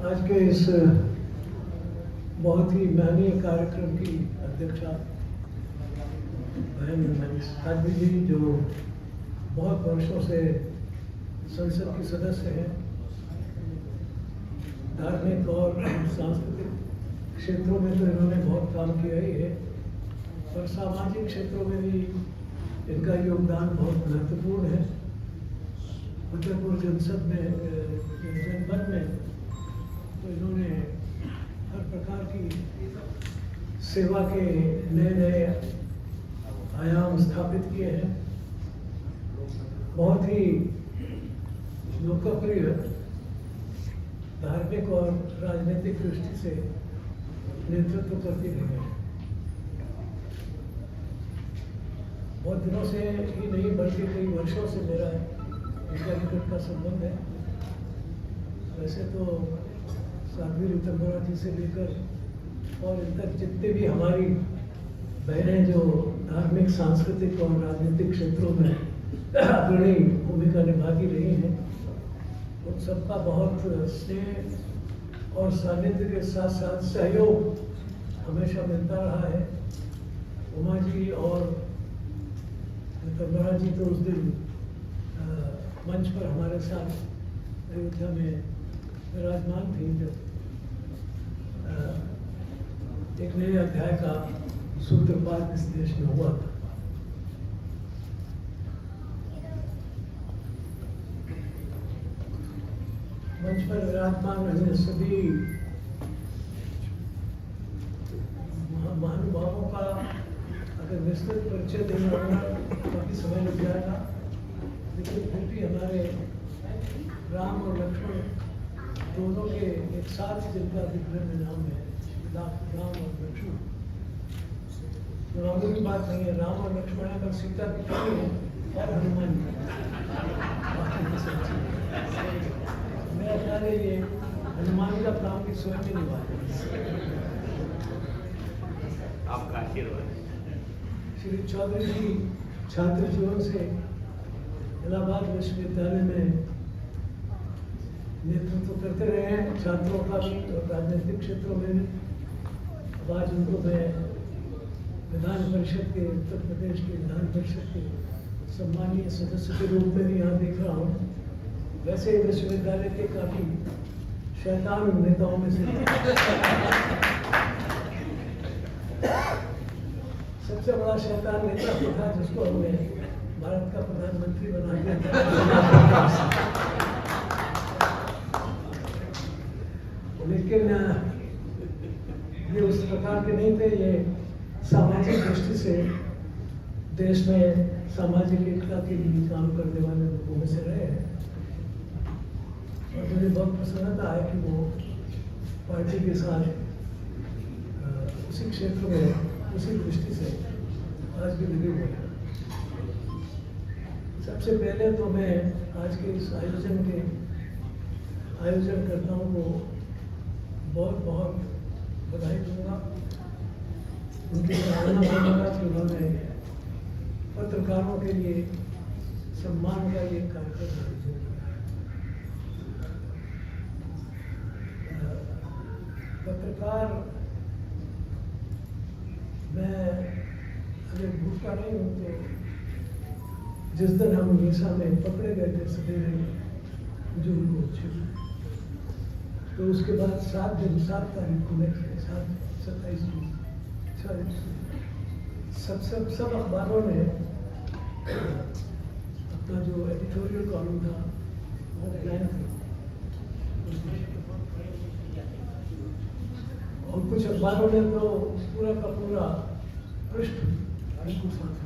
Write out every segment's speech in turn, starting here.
आज के इस बहुत ही महनीय कार्यक्रम की अध्यक्षता बहन मनीष साध्वी जी, जो बहुत वर्षों से संसद की सदस्य हैं, धार्मिक और सांस्कृतिक क्षेत्रों में तो इन्होंने बहुत काम किया ही है, और सामाजिक क्षेत्रों में भी इनका योगदान बहुत महत्वपूर्ण है। फतेहपुर जनपद में तो इन्होंने हर प्रकार की सेवा के नए नए आयाम स्थापित किए हैं। बहुत ही लोकप्रिय धार्मिक और राजनीतिक दृष्टि से नेतृत्व करती रही है। बहुत दिनों से ही नहीं बल्कि कई वर्षों से मेरा इनका निकट का संबंध है। वैसे तो साध्वी ऋतंभरा जी से लेकर और इन तक जितने भी हमारी बहनें जो धार्मिक, सांस्कृतिक और राजनीतिक क्षेत्रों में अग्रणी भूमिका निभाती रही हैं, उन सबका बहुत स्नेह और सानिध्य के साथ साथ सहयोग हमेशा मिलता रहा है। उमा जी और ऋतंभरा जी तो उस दिन मंच पर हमारे साथ अयोध्या में विराजमान थी, जब एक नए अध्याय का सूत्रपात इस देश में हुआ था। मंच पर विराजमान रहे सभी महानुभावों का अगर विस्तृत परिचय देना होगा काफी समय लग जाएगा, लेकिन फिर भी हमारे राम और लक्ष्मण दोनों के एक साथ जिनका विग्रह में नाम है, राम और लक्ष्मण, मामूली बात नहीं है। राम और लक्ष्मण है, पर सीता की कमी है और हनुमान मेरा ख्याल है ये हनुमान का काम भी स्वयं ही निभा आपका आशीर्वाद। श्री चौधरी जी छात्र जीवन से इलाहाबाद विश्वविद्यालय में नेतृत्व करते रहे हैं, छात्रों का भी और राजनीतिक क्षेत्रों में भी। अब आज उनको मैं विधान परिषद के, उत्तर प्रदेश के विधान परिषद के सम्मानीय सदस्य के रूप में भी यहाँ देख रहा हूँ। वैसे विश्वविद्यालय के काफी शैतान नेताओं में से सबसे बड़ा शैतान नेता तो था जिसको हमने भारत का प्रधानमंत्री बना दिया था। लेकिन ये उस प्रकार के नहीं थे। ये सामाजिक दृष्टि से देश में सामाजिक एकता के लिए काम करने वाले लोगों में से रहे हैं, और मुझे बहुत प्रसन्नता है कि वो पार्टी के साथ उसी क्षेत्र में उसी दृष्टि से आज भी लगे हुए हैं। सबसे पहले तो मैं आज के इस आयोजनकर्ताओं को बहुत बहुत बधाई दूंगा। उनकी सराहना करूँगा कि उन्होंने पत्रकारों के लिए सम्मान का ये कार्यक्रम आयोजित किया। पत्रकार मैं अगर भूखा नहीं हूँ तो जिस दिन हम उड़ीसा में पकड़े गए थे सवेरे जून को, तो उसके बाद 7 तारीख को 27 जून सब अखबारों ने अपना जो एडिटोरियल कॉलम था वो प्लान था, और कुछ अखबारों ने तो पूरा का पूरा पृष्ठ हमको साथ,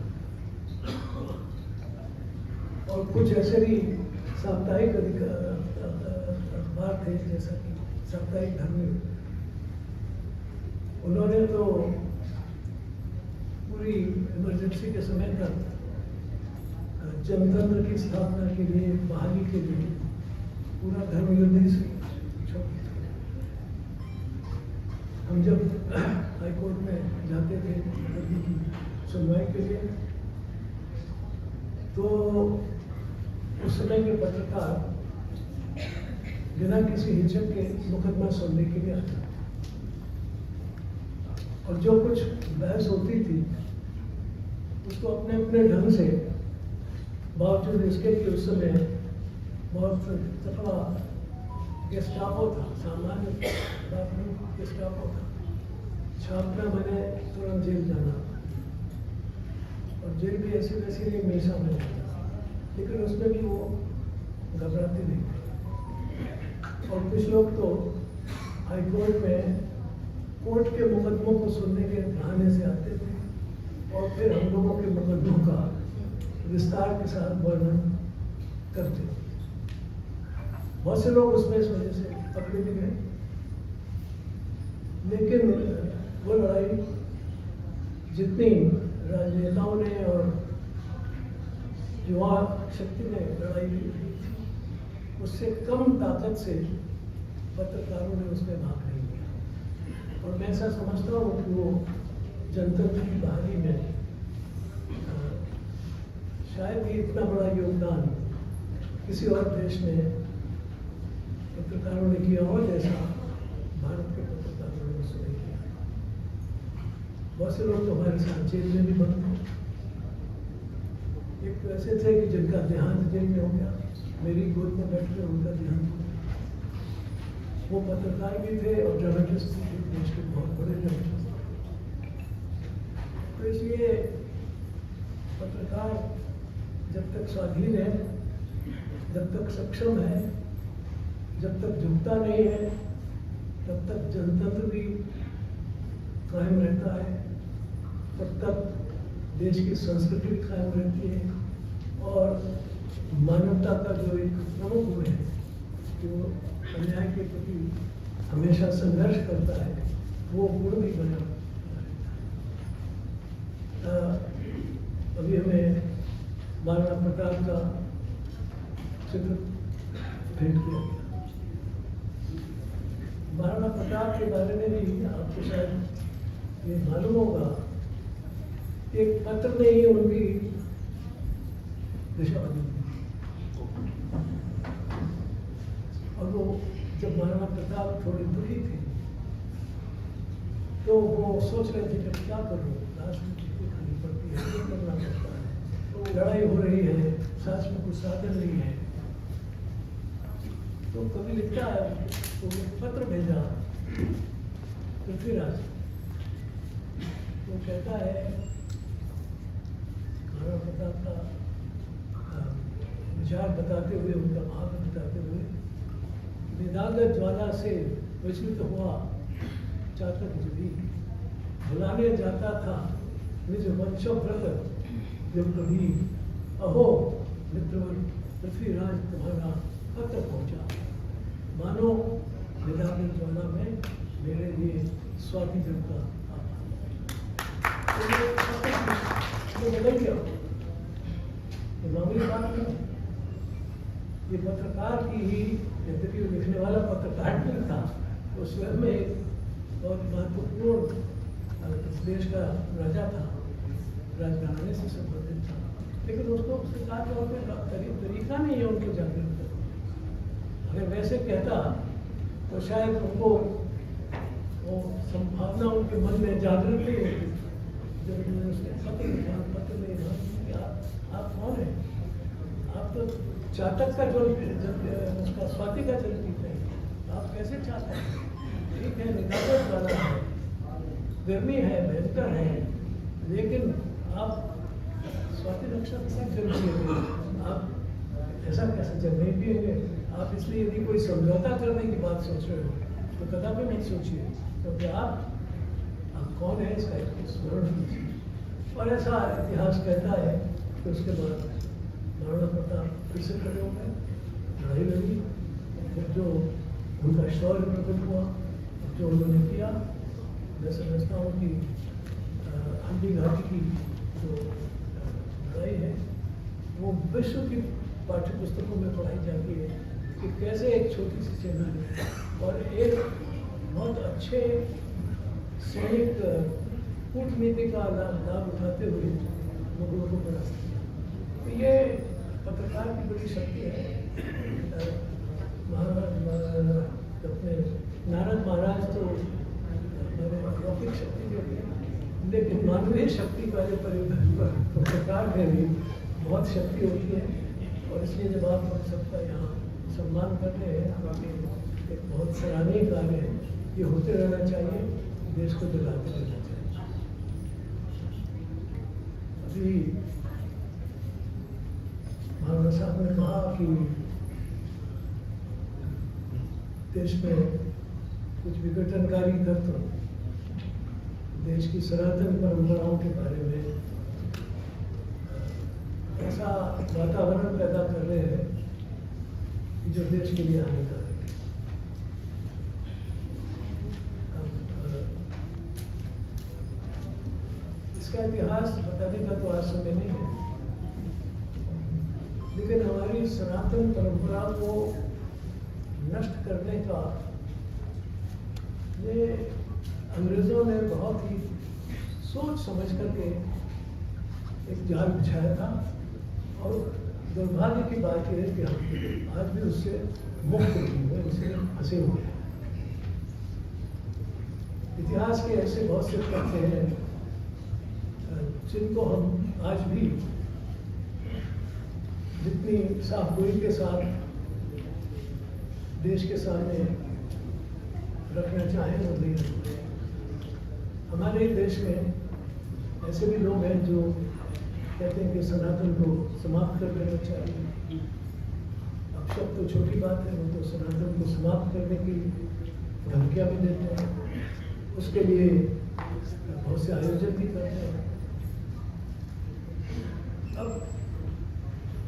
और कुछ ऐसे भी साप्ताहिक अखबार थे जैसा कि साप्ताहिक धर्मी, उन्होंने तो पूरी इमरजेंसी के समय तक जनतंत्र की स्थापना के लिए, बहाली के लिए पूरा धर्म युद्ध ही छोड़ी। हम जब हाईकोर्ट में जाते थे की सुनवाई के लिए, तो उस समय के पत्रकार बिना किसी हिचक के मुकदमा सुनने के लिए आता। और जो कुछ बहस होती थी उसको अपने अपने ढंग से, बावजूद इसके कि उस समय बहुत तकड़ा गेस्टापो था, सामान्य बात नहीं, गेस्टापो था। छापना मैंने तुरंत जेल जाना, और जेल भी ऐसी वैसी नहीं, हमेशा में जाता, लेकिन उसमें भी वो घबराते नहीं थे। और कुछ लोग तो हाईकोर्ट में कोर्ट के मुकदमों को सुनने के बहाने से आते थे और फिर हम लोगों के मुकदमों का विस्तार के साथ वर्णन करते थे। बहुत से लोग उसमें इस वजह से पकड़े भी गए, लेकिन वो लड़ाई जितनी राजनेताओं ने और युवा शक्ति ने लड़ाई लड़ी थी, उससे कम ताकत से पत्रकारों ने उसमें भाग नहीं लिया। और मैं ऐसा समझता हूँ कि वो जनतंत्र की बहाली में शायद ही इतना बड़ा योगदान किसी और देश में पत्रकारों ने किया हो जैसा भारत के पत्रकारों ने उसने किया। बहुत से लोग तो हमारे साथ जेल में भी बंद हैं। एक तो ऐसे थे कि जिनका देहांत जेल में हो गया, मेरी गोद में बैठ कर उनका देहांत हो गया। वो पत्रकार भी थे और जर्नलिस्ट भी थे, देश के बहुत बड़े जर्नलिस्ट। तो इसलिए पत्रकार जब तक स्वाधीन है, जब तक सक्षम है, जब तक झुकता नहीं है, तब तक जनतंत्र भी कायम रहता है, तब तक देश की संस्कृति भी कायम रहती है। और मानवता का जो एक प्रमुख गुण है कि वो अन्याय के प्रति हमेशा संघर्ष करता है, वो गुण भी बना रहता है। अभी हमें महाराणा प्रताप का चित्र भेंट किया गया। महाराणा प्रताप के बारे में भी आपको शायद ये मालूम होगा, एक पत्र ने ही उनकी दिशा बदल दी। और वो जब महाराणा प्रताप थोड़े दुखी थे तो वो सोच रहे थे कि क्या करूँ, राजनीति खानी पड़ती है, क्या करना पड़ता है, तो लड़ाई हो रही है, साथ में कुछ साधन नहीं है। तो कभी लिखता है, तो पत्र भेजा पृथ्वीराज, वो कहता है महाराणा प्रताप का विचार बताते हुए, उनका भाव बताते हुए, निदागत ज्वाला से विचलित हुआ चातक जबी, बुलाने जाता था निज वंशव्रत जो कभी, अहो मित्रवर पृथ्वीराज तुम्हारा पत्र पहुंचा, मानो निदागत ज्वाला में मेरे लिए स्वाति जब का तो बदल गया। ये मामूली बात नहीं है, ये पत्रकार की ही, यद्यपि लिखने वाला पत्रकार नहीं था, वो स्वयं में एक बहुत महत्वपूर्ण इस देश का राजा था, राजघराने से संबंधित था, लेकिन उसको सरकार तौर पर तरीका नहीं है उनको जागरूक करने। अगर वैसे कहता तो शायद उनको वो संभावना उनके मन में जागृत नहीं होती। जब उन्होंने उसके पत्र में कि आप कौन हैं, आप तो चातक का जल, उसका स्वाति का जल पीते हैं, आप कैसे चाहते हैं? ठीक है, निदागत वाला है, गर्मी है, भयंकर है, लेकिन आप स्वाति नक्षत्र से जल पिएंगे, आप ऐसा कैसे जल नहीं पिएंगे? आप इसलिए यदि कोई समझौता करने की बात सोच रहे हो तो कदापि मत सोचिए, क्योंकि आप कौन है इसका स्मरण कीजिए। और ऐसा इतिहास कहता है कि उसके बाद महाराणा प्रताप फिर से खड़े हो गए, लड़ाई लड़ी, फिर जो उनका शौर्य प्रकट हुआ, जो उन्होंने किया, मैं समझता हूँ कि हल्दी घाटी की जो लड़ाई है वो विश्व की पाठ्य पुस्तकों में पढ़ाई जाती है कि कैसे एक छोटी सी सेना ने और एक बहुत अच्छे सैनिक कूटनीति का लाभ उठाते हुए मुगलों को परास्त किया। तो ये पत्रकार की बड़ी शक्ति है। महाराज अपने नारद महाराज तो हमारे अलौकिक शक्ति के थे, लेकिन मानवीय शक्ति वाले प्रकार में भी बहुत शक्ति होती है। और इसलिए जब आप हम सबका यहाँ सम्मान करते हैं, हमारे एक बहुत सराहनीय कार्य है। ये होते रहना चाहिए, देश को जगाते रहना चाहिए। अभी महाराज साहब ने कहा कि देश में कुछ विघटनकारी तत्व देश की सनातन परंपराओं के बारे में ऐसा वातावरण पैदा कर रहे हैं कि जो देश के लिए हानिकारक है। इसका इतिहास बताने का तो आज समय नहीं है, लेकिन हमारी सनातन परंपरा को नष्ट करने का ये अंग्रेजों ने बहुत ही सोच समझ करके एक जाल बिछाया था। और दुर्भाग्य की बात यह है कि हम आज भी उससे मुक्त नहीं हुए, उससे फंसे हुए हैं। इतिहास के ऐसे बहुत से तथ्य हैं जिनको हम आज भी जितनी साफगोई के साथ देश के सामने रखना चाहें वो नहीं रखते। हमारे देश में ऐसे भी लोग हैं जो कहते हैं कि सनातन को समाप्त कर देना चाहिए। अब शब्द तो छोटी बात है, वो तो सनातन को समाप्त करने की धमकियाँ भी देते हैं, उसके लिए बहुत से आयोजन भी करते हैं। अब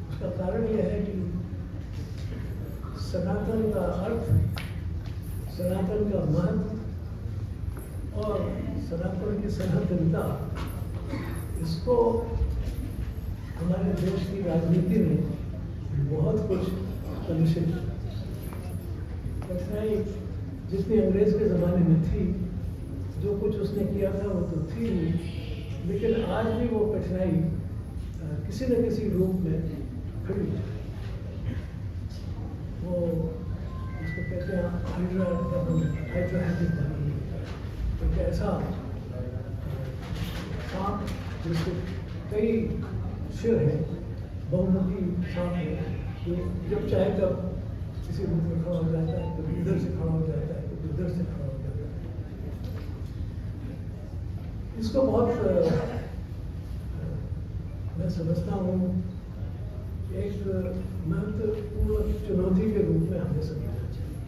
उसका कारण यह है कि सनातन का अर्थ, सनातन का महत्व और सनातन की सनातनता, इसको हमारे देश की राजनीति ने बहुत कुछ कलुषित कठिनाई जितनी अंग्रेज के ज़माने में थी, जो कुछ उसने किया था वो तो थी, लेकिन आज भी वो कठिनाई किसी न किसी रूप में खड़ी है। वो उसको कहते हैं हाइड्रोहैटिक धर्म, एक ऐसा सांप जिसके कई सिर है, बहुमुखी सांप है, जो जब चाहे तब किसी रूप में खड़ा हो जाता है, कभी इधर से खड़ा हो जाता है, कभी उधर से खड़ा हो जाता है। इसको बहुत मैं समझता हूँ एक महत्वपूर्ण चुनौती के रूप में हमें समझना चाहिए।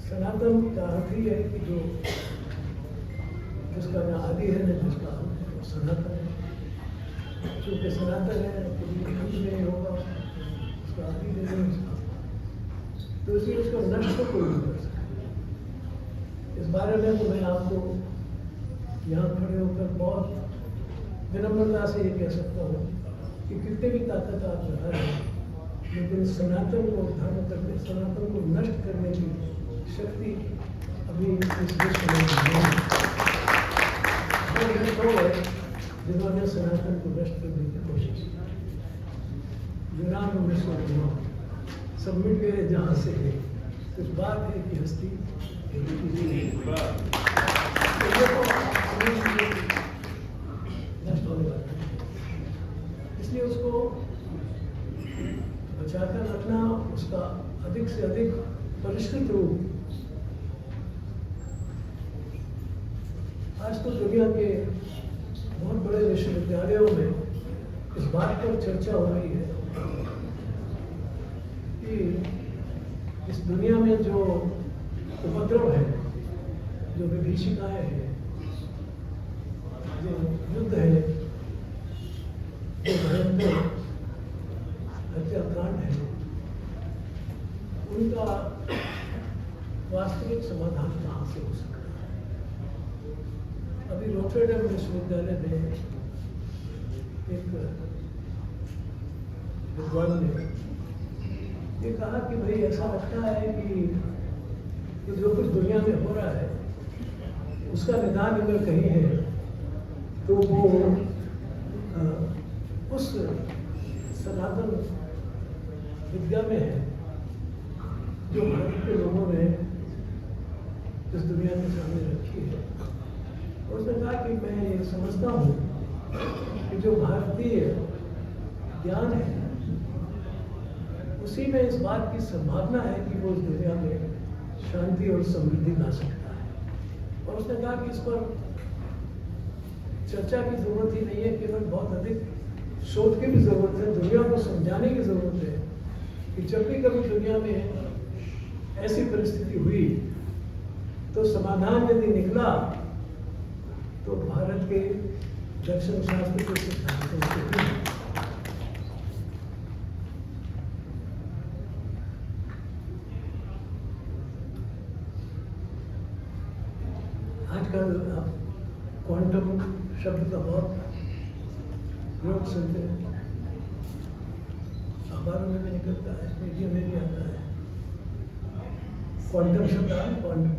सनातन का अर्थ ही है कि जो जिसका न आदि है न जिसका अंत है, वो सनातन है। चूँकि सनातन है, कभी अंत नहीं होगा, उसका आदि नहीं है, तो इसलिए उसको नष्ट तो कोई नहीं कर सकता। इस बारे में तो मैं आपको यहाँ खड़े होकर बहुत विनम्रता से ये कह सकता हूँ कि कितने भी ताकत आप लगा रहे हैं, लेकिन सनातन को धर्म करने, सनातन को नष्ट करने की शक्ति अभी इस विश्व में नहीं है। लोग हैं जिन्होंने सनातन को नष्ट करने की कोशिश की। यूनान में सब मिट गए जहाँ से है, कुछ बात है कि हस्ती नष्ट होने वाला है। इसलिए उसको बचाकर रखना, उसका अधिक से अधिक परिष्कृत रूप। आज तो दुनिया के बहुत बड़े विश्वविद्यालयों में इस बात पर चर्चा हो रही है कि इस दुनिया में जो उपद्रव है, जो विभीषिकाएं हैं, जो युद्ध है, जो भयंकर हत्याकांड है, उनका वास्तविक समाधान कहाँ से हो सकता है। अभी रोटरडैम विश्वविद्यालय में एक विद्वान ने ये कहा कि भाई ऐसा लगता है कि जो कुछ दुनिया में हो रहा है उसका निदान अगर कहीं है तो वो उस सनातन विद्या में है इस दुनिया के सामने रखी है। और उसने कहा कि मैं ये समझता हूँ कि जो भारतीय ज्ञान है उसी में इस बात की संभावना है कि वो इस दुनिया में शांति और समृद्धि ला सकता है। और उसने कहा कि इस पर चर्चा की जरूरत ही नहीं है, केवल बहुत अधिक शोध की भी जरूरत है। दुनिया को समझाने की जरूरत है कि जब भी कभी दुनिया में ऐसी परिस्थिति हुई तो समाधान यदि निकला तो भारत के दर्शन शास्त्र के सिद्धांतों से ही। आजकल आप क्वांटम शब्द का बहुत प्रयोग सुनते हैं, अखबारों में भी निकलता है, मीडिया में भी आता है। क्वांटम शब्द है, क्वांटम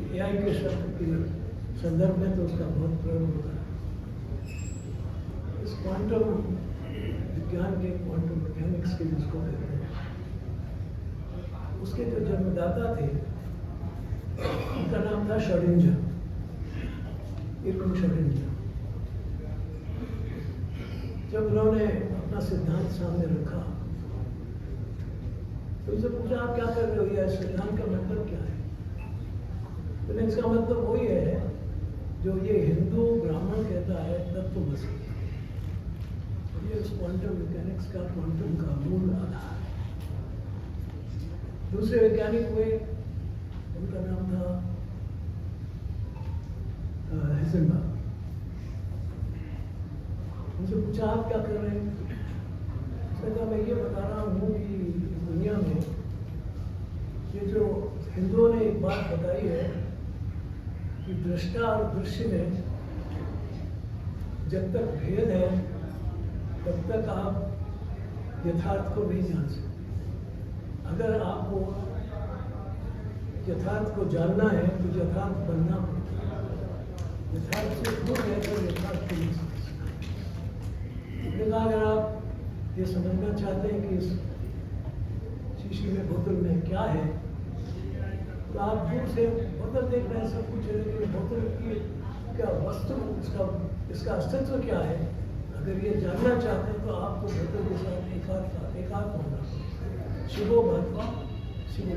AI के शब्द के संदर्भ में तो उसका बहुत प्रयोग होता है। इस क्वांटम विज्ञान के, क्वांटम मैकेनिक्स के जिसको कहते हैं, उसके जो जन्मदाता थे उनका नाम था श्रोडिंगर, इर्विन श्रोडिंगर। जब उन्होंने अपना सिद्धांत सामने रखा तो उनसे पूछा आप क्या कर रहे हो, यह सिद्धांत का मतलब क्या है? तो इसका मतलब वही है जो ये हिंदू ब्राह्मण कहता है तत्वमसि। ये उस क्वांटम मैकेनिक्स का, क्वांटम का मूल आधार है। दूसरे वैज्ञानिक हुए, उनका नाम था हेजनबर्ग। उनसे पूछा आप क्या कर रहे हैं? उसने कहा मैं ये बता रहा हूँ कि दुनिया में ये जो हिंदुओं ने एक बात बताई है कि दृष्टा और दृश्य में जब तक भेद है तब तक आप यथार्थ को नहीं जान सकते। अगर आपको यथार्थ को जानना है तो यथार्थ बनना पड़ेगा। यथार्थ से दूर रहकर यथार्थ को नहीं समझ सकते। कहा अगर आप ये समझना चाहते हैं कि इस शीशी में, बोतल में क्या है, तो आप दूर से बोतल देख रहे हैं, सब कुछ है, लेकिन बोतल की क्या वस्तु, इसका अस्तित्व क्या है, अगर ये जानना चाहते हैं तो आपको बोतल के साथ एकात्म होना। शिवो भक्ता शिव,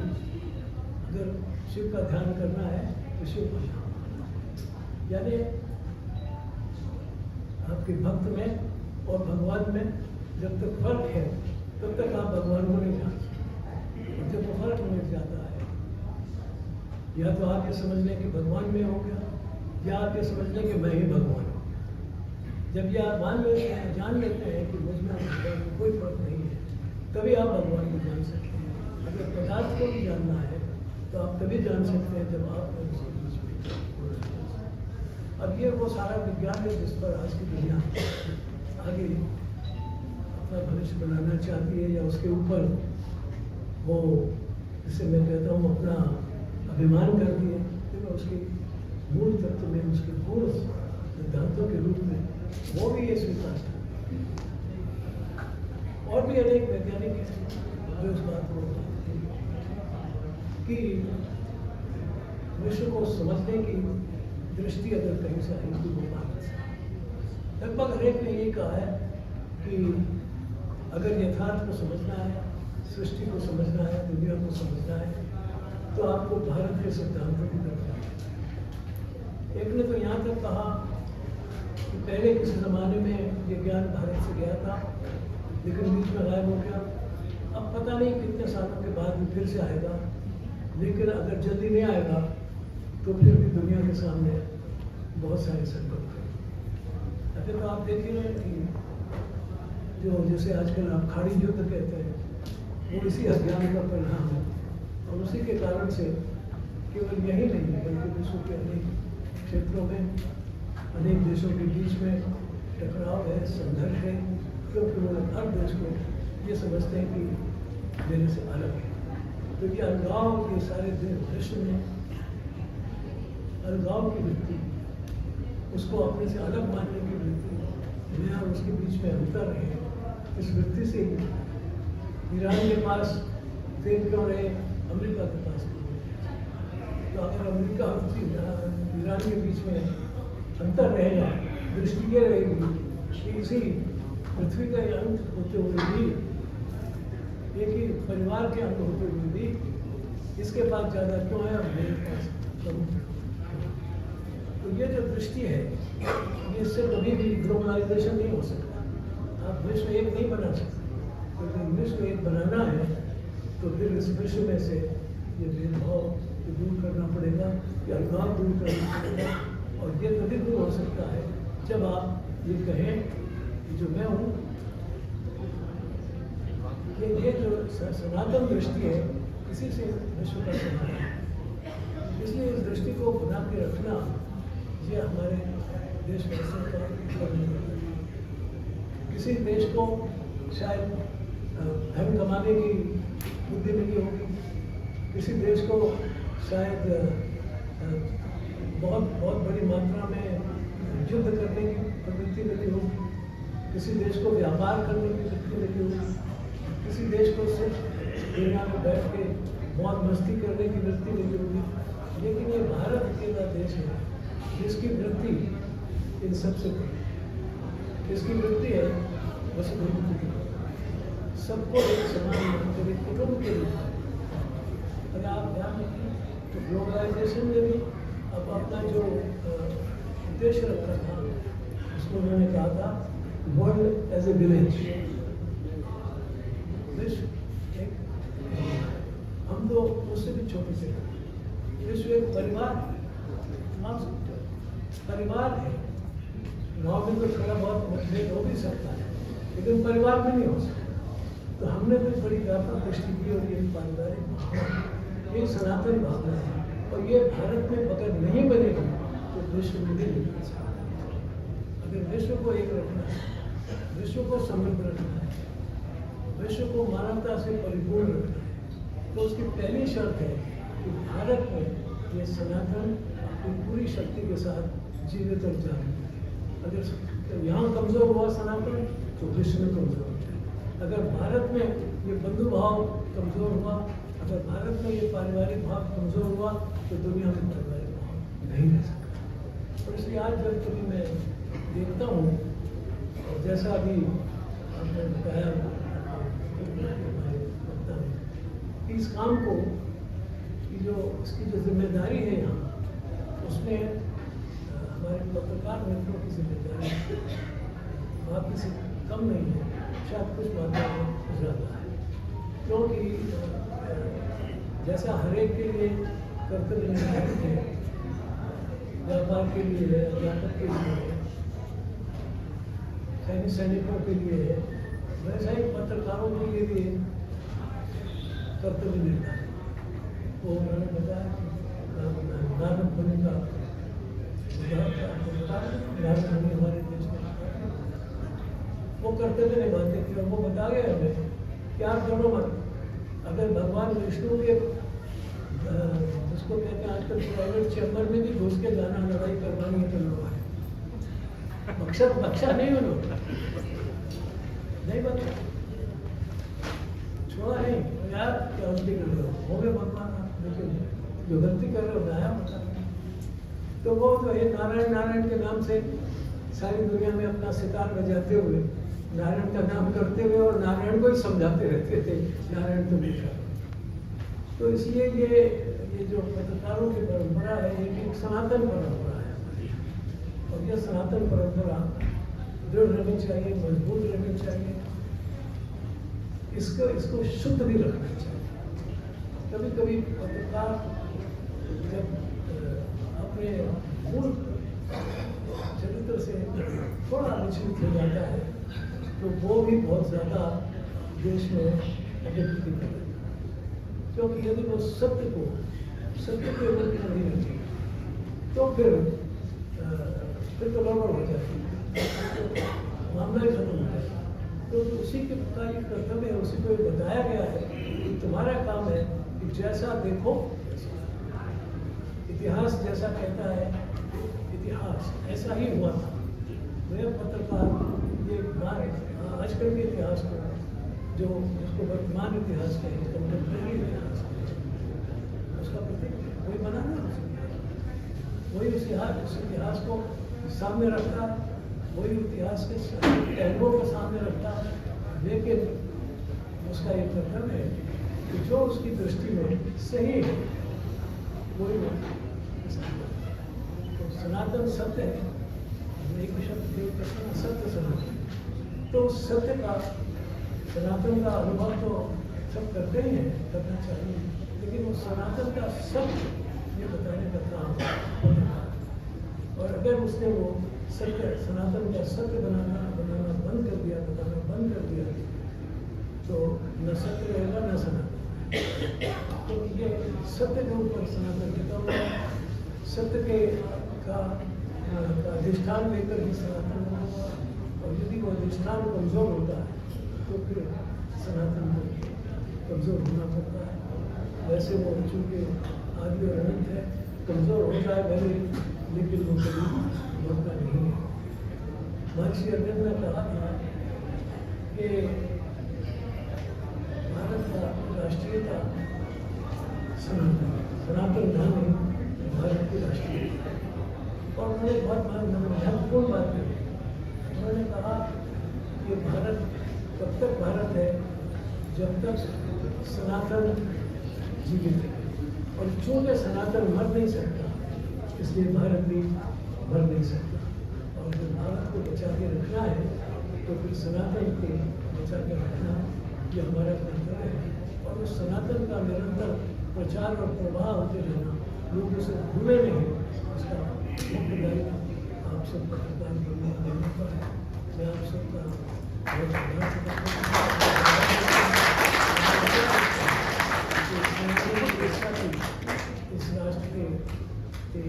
अगर शिव का ध्यान करना है तो शिव का ध्यान, यानी आपके भक्त में और भगवान में जब तक फर्क है तब तक आप भगवान को नहीं जान सकते। और जब वो फर्क मिट जाता है, या तो आप ये समझ लें कि भगवान में हो गया, या आप ये समझ लें कि मैं ही भगवान हूँ। जब ये आप मान लेते हैं, जान लेते हैं कि मुझ में भगवान में कोई फर्क नहीं है, तभी आप भगवान को जान सकते हैं। अगर पदार्थ को भी जानना है तो आप तभी जान सकते हैं जब आप उसके बीच में। अब ये वो सारा विज्ञान है जिस पर आज की दुनिया आगे अपना भविष्य बनाना चाहती है, या उसके ऊपर वो, जिसे मैं कहता हूँ, अपना अभिमान करती है। तो उसके मूल तत्व में, उसके पूर्व सिद्धांतों के रूप में वो भी ये स्वीकार करते हैं। और भी अनेक वैज्ञानिक हैं जो इस बात को कि विश्व को समझने की दृष्टि अगर कहीं से आई तो वो भारत से। लगभग हर एक ने ये कहा है कि अगर यथार्थ को समझना है, सृष्टि को समझना है, दुनिया को समझना है, तो आपको भारत के सिद्धांतों की तरफ जाना है। एक ने तो यहाँ तक कहा कि पहले किसी ज़माने में ये ज्ञान भारत से गया था, लेकिन बीच में गायब हो गया। अब पता नहीं कितने सालों के बाद फिर से आएगा, लेकिन अगर जल्दी नहीं आएगा तो फिर भी दुनिया के सामने बहुत सारे संकट हैं। अगर तो आप देखिए कि जो जैसे आजकल आप खाड़ी युद्ध कहते हैं, वो इसी अज्ञान का परिणाम है। और उसी के कारण से केवल यही नहीं है बल्कि विश्व के अनेक क्षेत्रों में, अनेक देशों के बीच में टकराव है, संघर्ष है, क्योंकि वो हर देश को ये समझते हैं कि मेरे से अलग है। तो ये अलगाव के सारे दृश्य में अलगाव की वृत्ति, उसको अपने से अलग मानने की वृत्ति, मैं और उसके बीच में अंतर है, इस वृत्ति से ईरान के पास तेल क्यों रहे, अमेरिका के पास क्यों रहे? अमेरिका और ईरान के बीच में अंतर रहेगा, दृष्टि ये रहेगी कि इसी पृथ्वी का अंत होते हुए भी, एक ही परिवार के अंत होते हुए भी इसके पास ज़्यादा क्यों है और मेरे पास कम। तो ये जो दृष्टि है, इससे कभी भी ग्लोबलाइजेशन नहीं हो सकता। आप विश्व एक नहीं बना सकते। तो जब विश्व एक बनाना है तो फिर इस विश्व में से ये भेदभाव दूर करना पड़ेगा, या अलगाव दूर करना पड़ेगा। और ये तभी दूर हो सकता है जब आप ये कहें कि जो मैं हूँ, ये जो सनातन दृष्टि है, इसी से विश्व का समाधान है। इसलिए इस दृष्टि को बना के रखना, ये हमारे देशवासियों का कर्तव्य है। किसी देश को शायद धन कमाने की बुद्धि मिली होगी, किसी देश को शायद बहुत बड़ी मात्रा में युद्ध करने की प्रवृत्ति मिली होगी, किसी देश को व्यापार करने की वृत्ति मिली होगी, किसी देश को सिर्फ दुनिया में बैठ के बहुत मस्ती करने की वृत्ति मिली होगी। लेकिन ये भारत अकेला देश है जिसकी वृत्ति इन सबसे बड़ी, इसकी वृत्ति है वसुधैव कुटुंबकम, सबको एक समान मानकर एक कुटुंब के रूप में। अगर आप ध्यान रखें तो ग्लोबलाइजेशन में भी अब अपना जो उद्देश्य रखा था, उसको उन्होंने कहा था वर्ल्ड एज ए विलेज। विश्व एक, हम तो उससे भी छोटे से, विश्व एक परिवार मान सकते हो, परिवार है। गाँव में तो थोड़ा बहुत मतभेद हो भी सकता है, लेकिन परिवार में नहीं हो सकता। तो हमने भी बड़ी व्यापक दृष्टि की, और ये पारिवारिक भावना, ये सनातन भावना है, और ये भारत में अगर नहीं बनेगी तो विश्व में भी नहीं बन सकता। अगर विश्व को एक रखना है, विश्व को समृद्ध रखना है, विश्व को मानवता से परिपूर्ण रखना है, तो उसकी पहली शर्त है कि भारत में ये सनातन अपनी पूरी शक्ति के साथ जीवित और जागृत है। अगर यहाँ कमज़ोर हुआ सनातन तो विश्व में कमज़ोर हो जाए। अगर भारत में ये बंधु भाव कमज़ोर हुआ, अगर भारत में ये पारिवारिक भाव कमज़ोर हुआ, तो दुनिया में पारिवारिक भाव नहीं रह सकता। और इसलिए आज जब कभी मैं देखता हूँ, और जैसा अभी आपने बताया कि इस काम को, कि जो इसकी जो जिम्मेदारी है यहाँ, उसमें हमारे पत्रकार मित्रों की जिम्मेदारी बाकी से कम नहीं है, शायद कुछ मात्रा में ज़्यादा है। क्योंकि जैसा हर एक के लिए कर्तव्य निर्धारित है, व्यापार के लिए है, अध्यापक के लिए है, सैनिकों के लिए है, वैसा ही पत्रकारों के लिए भी कर्तव्य निर्धारित। वो उन्होंने बताया कि भारत बने का हमारे देश में वो कर्तव्य निभाते थे, और वो बता गए हमें कि आप दोनों मत, अगर भगवान विष्णु के जिसको कहते हैं आजकल प्राइवेट चैम्बर में भी घुस के जाना, लड़ाई करवानी है तो लड़वाए, बख्शा नहीं उन्होंने, नहीं बख्शा, छोड़ा नहीं यार, क्या गलती कर रहे हो गए भगवान, लेकिन जो गलती कर रहे हो नया बता। तो वो तो ये नारायण नारायण के नाम से सारी दुनिया में अपना सितार बजाते हुए, नारायण का नाम करते हुए, और नारायण को ही समझाते रहते थे नारायण तो बेटा। तो इसलिए ये जो पत्रकारों की परंपरा है, ये एक सनातन परंपरा है हमारी, और ये सनातन परंपरा दृढ़ रहनी चाहिए, मजबूत रहनी चाहिए, इसको शुद्ध भी रखना चाहिए। कभी कभी पत्रकार जब अपने मूल चरित्र से थोड़ा विचलित हो जाता है, तो वो भी बहुत ज़्यादा देश में अभिवृद्धि कर रहे हैं। क्योंकि यदि वो सत्य के रूप में नहीं रखेंगे, तो फिर तो गड़बड़ हो जाती है, मामला ही खत्म हो जाता है। तो उसी के का ये कर्तव्य है, उसी को बताया गया है कि तुम्हारा काम है कि जैसा देखो, इतिहास जैसा कहता है, इतिहास ऐसा ही हुआ था। वह पत्रकार ये आजकल के इतिहास को, जो उसको वर्तमान इतिहास कहें, कंटेम्प्रेरी इतिहास कहें, उसका प्रतीक कोई बना नहीं हो सकता। उस इतिहास को सामने रखता है, वही इतिहास के पहलुओं को सामने रखता है, लेकिन उसका ये कर्तव्य है कि जो उसकी दृष्टि में सही है वही वो तो सनातन सत्य है। एक शब्द प्रयोग करते हैं सत्य सनातन, तो उस सत्य का सनातन का अनुभव तो सब करते ही हैं, करना चाहिए, लेकिन उस सनातन का सत्य ये बताने का काम होता है। और अगर उसने वो सत्य सनातन का सत्य बनाना बंद कर दिया, बताना बंद कर दिया, तो न सत्य रहेगा न सनातन। तो ये सत्य के ऊपर सनातन टिका हुआ है, सत्य के का अधिष्ठान लेकर ही सनातन बना हुआ है। और यदि वो अधिष्ठान कमजोर होता है तो फिर सनातन को कमजोर होना पड़ता है। वैसे वो चूँकि आदि और अनंत है, कमजोर होता है भले, लेकिन वो कभी बढ़ता नहीं है। महर्षि अर्जुन ने कहा था कि भारत का राष्ट्रीयता सनातन धर्म ही भारत की राष्ट्रीयता। और उन्होंने बहुत महत्वपूर्ण बात कही। उन्होंने कहा कि भारत तब तक भारत है जब तक सनातन जीवित है, और चूँकि सनातन मर नहीं सकता इसलिए भारत भी मर नहीं सकता। और जब भारत को बचा के रखना है तो फिर सनातन को बचा के रखना ये हमारा कर्तव्य है। और उस सनातन का निरंतर प्रचार और प्रवाह होते रहना, लोग उसे भूले नहीं, उसका मुख्य दायित्व आप सबका प्रदान करने देने पर है। मैं आप सबका बहुत आभार करता हूँ। इस राष्ट्र के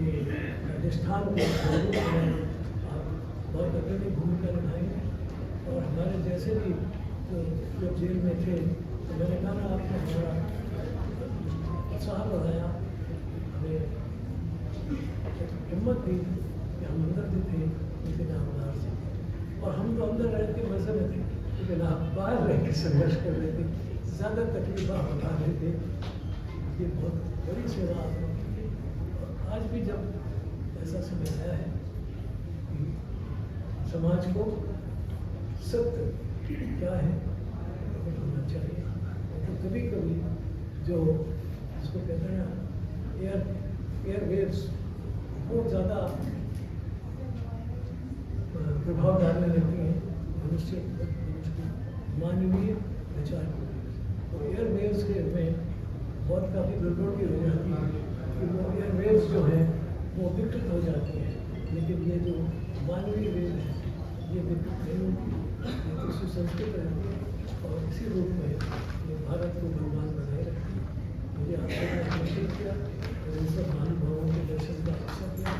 अधिष्ठान को आप बहुत अग्रणी भूमिका निभाएंगे। और हमारे जैसे भी जो जेल में थे, तो मैंने कहा ना, आपने हमारा उत्साह बढ़ाया, हमें हिम्मत दी कि हम अंदर भी थे लेकिन आप बाहर से थे। और हम तो अंदर रह के मजे में थे, लेकिन आप बाहर रह के संघर्ष कर रहे थे, ज़्यादा तकलीफ आप उठा रहे थे। ये बहुत बड़ी सेवा आपने की। और आज भी जब ऐसा समय आया है कि समाज को सत्य क्या है होना चाहिए, तो कभी कभी जो इसको कहते हैं ना एयरवेव्स बहुत ज़्यादा प्रभाव डालने लगती हैं मनुष्य मानवीय विचार को। तो एयरवेव्स के में बहुत काफ़ी गड़बड़ भी हो जाती है कि वो एयरवेव्स जो हैं वो विकृत हो जाती हैं, लेकिन ये जो मानवीय वेव है ये विकृत नहीं होती, ये तो सुसंस्कृत रहती है और इसी रूप में ये भारत को भगवान बनाए रखती है। मुझे आपसे निश्चित किया और इन सब महानुभावों के दर्शन का अवसर दिया।